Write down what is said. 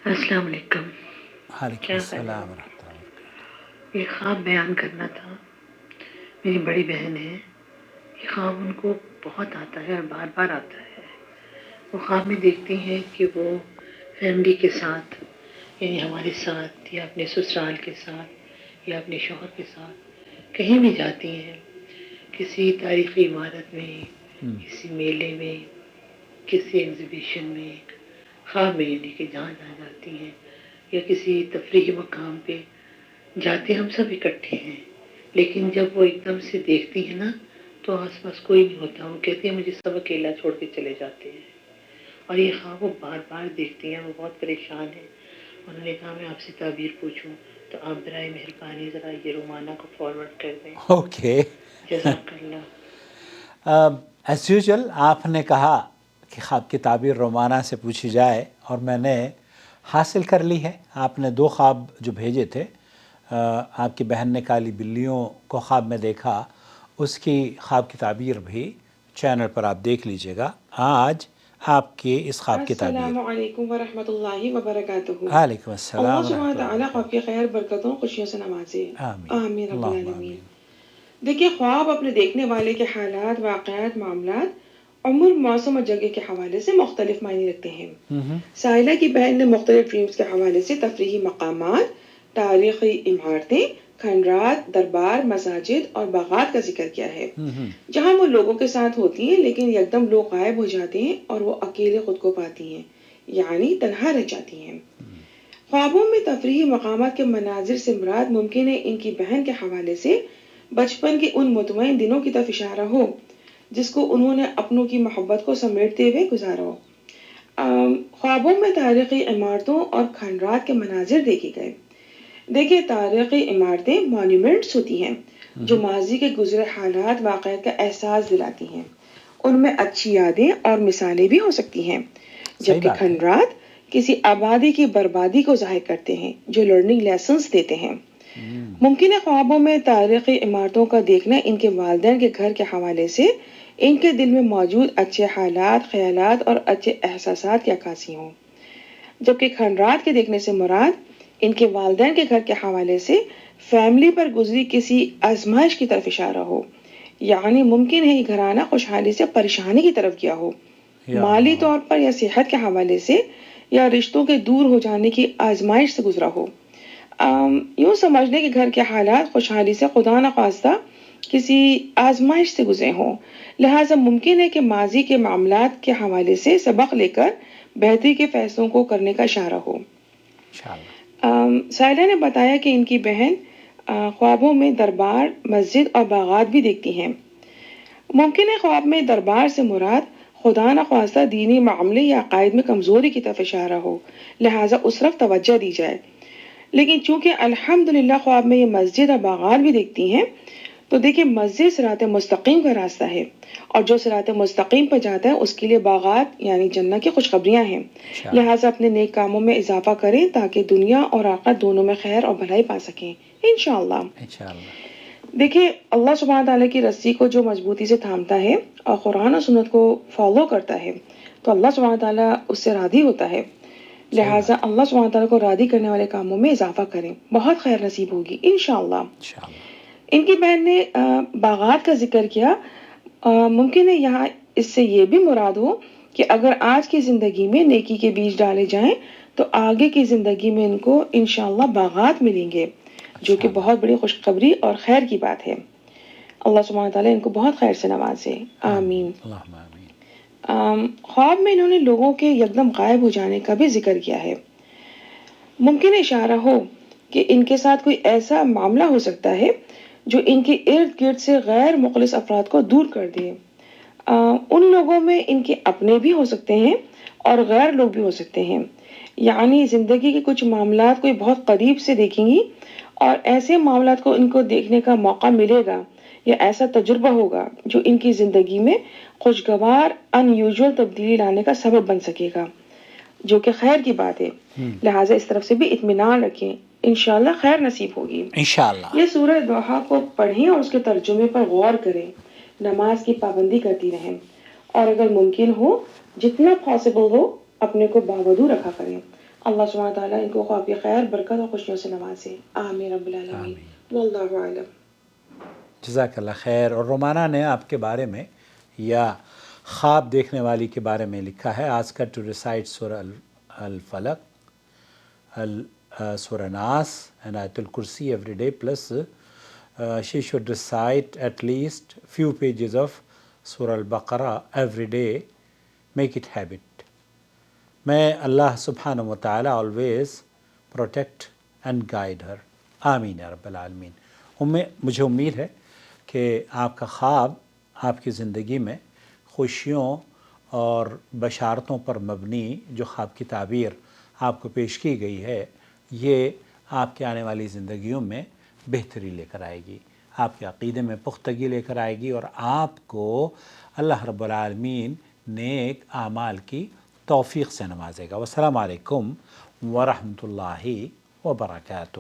السلام علیکم. وعلیکم کیا خیال السلام ہے؟ ورحمۃ اللہ وبرکاتہ. یہ خواب بیان کرنا تھا. میری بڑی بہن ہے. یہ خواب ان کو بہت آتا ہے اور بار بار آتا ہے. وہ خواب میں دیکھتی ہیں کہ وہ فیملی کے ساتھ، یعنی ہمارے ساتھ یا اپنے سسرال کے ساتھ یا اپنے شوہر کے ساتھ کہیں بھی جاتی ہیں، کسی تاریخی عمارت میں، کسی میلے میں، کسی ایگزیبیشن میں، خواب میں، یعنی کہ جہاں جہاں جاتی ہیں یا کسی تفریحی مقام پہ جاتے ہم سب اکٹھے ہیں، لیکن جب وہ ایک دم سے دیکھتی ہیں نا تو آس پاس کوئی نہیں ہوتا. وہ کہتی ہیں مجھے سب اکیلا چھوڑ کے چلے جاتے ہیں. اور یہ خواب وہ بار بار دیکھتی ہیں. وہ بہت پریشان ہیں. انہوں نے کہا میں آپ سے تعبیر پوچھوں تو آپ برائے مہربانی ذرا یہ رومانہ کو فارورڈ کر دیں. اوکے. جزاک اللہ. ایز یوزول آپ نے کہا کہ خواب کی تعبیر رومانہ سے پوچھی جائے اور میں نے حاصل کر لی ہے. آپ نے 2 خواب جو بھیجے تھے، آپ کی بہن نے کالی بلیوں کو خواب میں دیکھا، اس کی خواب کی تعبیر بھی چینل پر آپ دیکھ لیجئے گا. آج آپ کی اس خواب کی تعبیر. السلام علیکم ورحمۃ اللہ وبرکاتہ. وعلیکم السلام اللہ سبحانہ ورحمۃ اللہ تعالیٰ آپ وبرکاتہ. کی خیر برکتوں خوشیوں سے نوازے. آمین آمین رب اللہم العالمین. آمین. دیکھیے، خواب اپنے دیکھنے والے کے حالات، واقعات، معاملات، عمر، موسم اور جگہ کے حوالے سے مختلف معنی رکھتے ہیں. سائلہ کی بہن نے مختلف ڈریمز کے حوالے سے تفریحی مقامات، تاریخی عمارتیں، کھنڈرات، دربار، مساجد اور باغات کا ذکر کیا ہے، جہاں وہ لوگوں کے ساتھ ہوتی ہیں لیکن یکدم لوگ غائب ہو جاتے ہیں اور وہ اکیلے خود کو پاتی ہیں، یعنی تنہا رہ جاتی ہیں. خوابوں میں تفریحی مقامات کے مناظر سے مراد ممکن ہے ان کی بہن کے حوالے سے بچپن کے ان مطمئن دنوں کی طرف اشارہ ہو جس کو انہوں نے اپنوں کی محبت کو سمیٹتے ہوئے گزارا ہو. خوابوں میں تاریخی عمارتوں اور کھنڈرات کے مناظر دیکھے گئے. دیکھیے، تاریخی عمارتیں مانیومنٹس ہوتی ہیں جو ماضی کے گزرے حالات، واقعات کا احساس دلاتی ہیں. ان میں اچھی یادیں اور مثالیں بھی ہو سکتی ہیں، صحیح جبکہ بات ہے. کھنڈرات کسی آبادی کی بربادی کو ظاہر کرتے ہیں جو لرننگ لیسنز دیتے ہیں. ممکن ہے خوابوں میں تاریخی عمارتوں کا دیکھنا ان کے والدین کے گھر کے حوالے سے ان کے دل میں موجود اچھے حالات، خیالات اور اچھے احساسات کی عکاسی ہوں، جبکہ کھنڈرات کے دیکھنے سے مراد ان کے والدین کے گھر کے حوالے سے فیملی پر گزری کسی آزمائش کی طرف اشارہ ہو، یعنی ممکن ہے یہ گھرانہ خوشحالی سے پریشانی کی طرف گیا ہو، یا مالی اللہ. طور پر یا صحت کے حوالے سے یا رشتوں کے دور ہو جانے کی آزمائش سے گزرا ہو. یوں سمجھ لیں کہ گھر کے حالات خوشحالی سے خدا نخواستہ کسی آزمائش سے گزرے ہوں، لہٰذا ممکن ہے کہ ماضی کے معاملات کے حوالے سے سبق لے کر بہتری کے فیصلوں کو کرنے کا اشارہ ہو. انشاءاللہ. سائلہ نے بتایا کہ ان کی بہن خوابوں میں دربار، مسجد اور باغات بھی دیکھتی ہیں. ممکن ہے خواب میں دربار سے مراد خدا نخواستہ دینی معاملے یا عقائد میں کمزوری کی طرف اشارہ ہو، لہٰذا اس طرف توجہ دی جائے. لیکن چونکہ الحمدللہ خواب میں یہ مسجد اور باغات بھی دیکھتی ہیں، تو دیکھیں مسجد صراط مستقیم کا راستہ ہے اور جو صراط مستقیم پر جاتا ہے اس کے لیے باغات یعنی جنت کی خوشخبریاں ہیں. لہٰذا اپنے نیک کاموں میں اضافہ کریں تاکہ دنیا اور آخرت دونوں میں خیر اور بھلائی پا سکیں انشاءاللہ. دیکھیں، اللہ سبحانہ تعالیٰ کی رسی کو جو مضبوطی سے تھامتا ہے اور قرآن و سنت کو فالو کرتا ہے تو اللہ سبحانہ تعالیٰ اس سے راضی ہوتا ہے. لہٰذا اللہ سبحانہ تعالیٰ کو راضی کرنے والے کاموں میں اضافہ کریں، بہت خیر نصیب ہوگی انشاءاللہ. ان کی بہن نے باغات کا ذکر کیا. ممکن ہے یہاں اس سے یہ بھی مراد ہو کہ اگر آج کی زندگی میں نیکی کے بیج ڈالے جائیں تو آگے کی زندگی میں ان کو انشاءاللہ باغات ملیں گے، جو کہ بہت بڑی خوشخبری اور خیر کی بات ہے. اللہ سبحانہ تعالیٰ ان کو بہت خیر سے نوازے. آمین. خواب میں انہوں نے لوگوں کے یکدم غائب ہو جانے کا بھی ذکر کیا ہے. ممکن اشارہ ہو کہ ان کے ساتھ کوئی ایسا معاملہ ہو سکتا ہے جو ان کے ارد گرد سے غیر مخلص افراد کو دور کر دے. ان لوگوں میں ان کے اپنے بھی ہو سکتے ہیں اور غیر لوگ بھی ہو سکتے ہیں، یعنی زندگی کے کچھ معاملات کو بہت قریب سے دیکھیں گی اور ایسے معاملات کو ان کو دیکھنے کا موقع ملے گا یا ایسا تجربہ ہوگا جو ان کی زندگی میں خوشگوار ان یوزول تبدیلی لانے کا سبب بن سکے گا، جو کہ خیر کی بات ہے. لہٰذا اس طرف سے بھی اطمینان رکھیں، انشاءاللہ خیر نصیب ہوگی انشاءاللہ. یہ سورہ دوحہ کو پڑھیں اور اس کے ترجمے پر غور کریں، نماز کی پابندی کرتی رہیں اور اگر ممکن ہو جتنا پاسبل ہو اپنے کو باوضو رکھا کریں. اللہ سبحانہ تعالیٰ ان کو خواب کی خیر برکت اور خوشیوں سے نوازے، آمین رب العالمین، واللہ اعلم۔ جزاک اللہ خیر۔ اور رومانہ نے آپ کے بارے میں یا خواب دیکھنے والی کے بارے میں لکھا ہے آج کا ٹو ریسائٹ سورہ الفلق، سورہ ناس اینڈ آیت الکرسی every day plus she should recite at least few pages of سورہ البقرہ every day, make it habit. میں اللہ سبحانہ و تعالیٰ always protect and guide her. آمین یا رب العالمین۔ مجھے امید ہے کہ آپ کا خواب آپ کی زندگی میں خوشیوں اور بشارتوں پر مبنی جو خواب کی تعبیر آپ کو پیش کی گئی ہے، یہ آپ کے آنے والی زندگیوں میں بہتری لے کر آئے گی، آپ کے عقیدے میں پختگی لے کر آئے گی، اور آپ کو اللہ رب العالمین نیک اعمال کی توفیق سے نوازے گا۔ والسلام علیکم ورحمۃ اللہ وبرکاتہ۔